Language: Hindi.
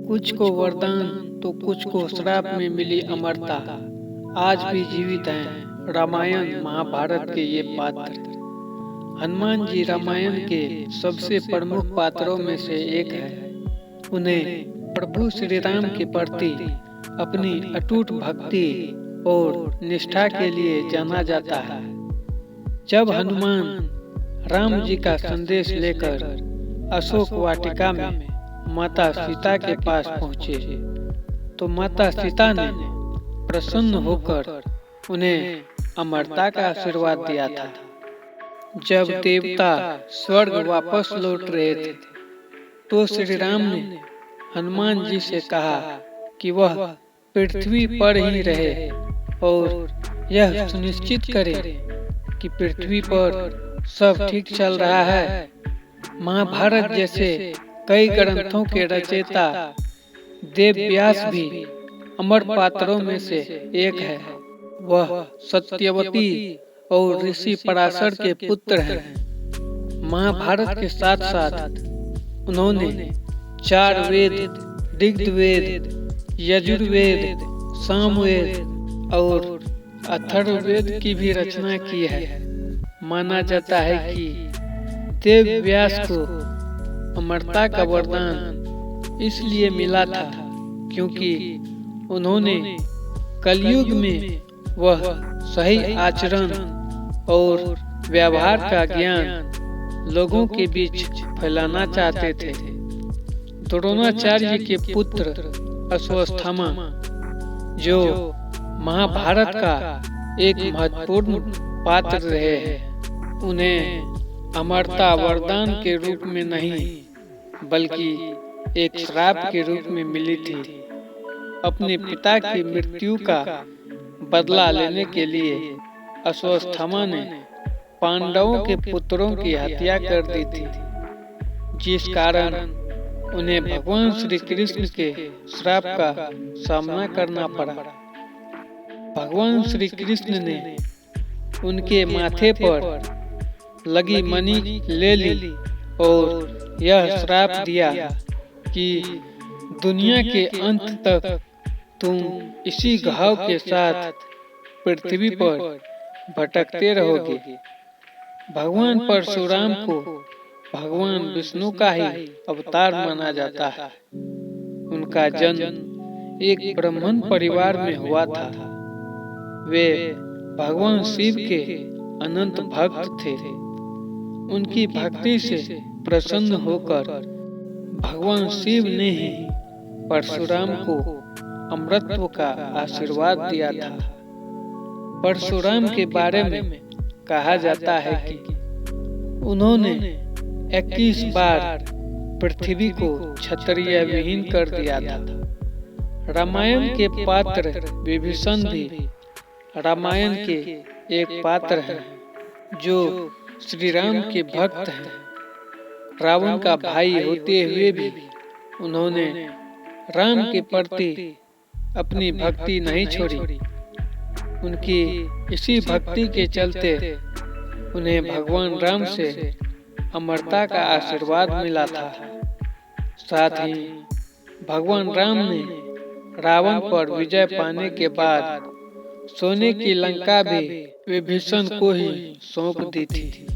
कुछ को वरदान तो कुछ को श्राप में मिली अमरता। आज भी जीवित हैं रामायण महाभारत के ये पात्र। हनुमान जी रामायण के सबसे प्रमुख पात्रों में से एक है। उन्हें प्रभु श्री राम के प्रति अपनी अटूट भक्ति और निष्ठा के लिए जाना जाता है। जब हनुमान राम जी का संदेश लेकर अशोक वाटिका में माता सीता के पास पहुँचे तो माता सीता ने प्रसन्न होकर उन्हें अमरता का आशीर्वाद दिया था। जब देवता स्वर्ग वापस लौट रहे थे तो श्री राम ने हनुमान जी से कहा कि वह पृथ्वी पर ही रहे और यह सुनिश्चित करे कि पृथ्वी पर सब ठीक चल रहा है। महाभारत जैसे कई ग्रंथों के रचयिता देव व्यास भी अमर पात्रों में से एक है। वह सत्यवती और ऋषि पराशर के पुत्र हैं। महाभारत के साथ साथ उन्होंने 4 वेद, ऋग्वेद, यजुर्वेद, सामवेद और अथर्ववेद की भी रचना की है। माना जाता है कि देव व्यास को अमरता का वरदान इसलिए मिला था क्योंकि उन्होंने कलयुग में वह सही आचरण और व्यवहार का ज्ञान लोगों के बीच फैलाना चाहते थे। द्रोणाचार्य के पुत्र अश्वत्थामा, जो महाभारत का एक महत्वपूर्ण पात्र रहे हैं, उन्हें अमरता वरदान के रूप में नहीं बल्कि एक श्राप के रूप में मिली थी। अपने पिता की मृत्यु का बदला लेने के लिए अश्वत्थामा ने पांडवों के पुत्रों की हत्या कर दी थी, जिस कारण उन्हें भगवान श्री कृष्ण के श्राप का सामना करना पड़ा। भगवान श्री कृष्ण ने उनके माथे पर लगी मणि ले ली और यह श्राप दिया कि दुनिया के अंत तक तुम इसी घाव के साथ पृथ्वी पर भटकते रहोगे। भगवान परशुराम को भगवान विष्णु का ही अवतार माना जाता है। उनका जन्म एक ब्राह्मण परिवार में हुआ था। वे भगवान शिव के अनंत भक्त थे। उनकी भक्ति से प्रसन्न होकर भगवान शिव ने ही परशुराम को अमरत्व का आशीर्वाद दिया था। परशुराम के बारे में कहा जाता है कि उन्होंने 21 बार पृथ्वी को क्षत्रिय विहीन कर दिया था। रामायण के पात्र विभीषण भी रामायण के एक पात्र हैं जो श्री राम के भक्त हैं। रावण का भाई होते हुए भी उन्होंने राम के प्रति अपनी भक्ति नहीं छोड़ी। उनकी इसी भक्ति के चलते उन्हें भगवान राम से अमरता का आशीर्वाद मिला था। साथ ही भगवान राम ने रावण पर विजय पाने के बाद सोने की लंका भी विभीषण को ही सौंप दी थी।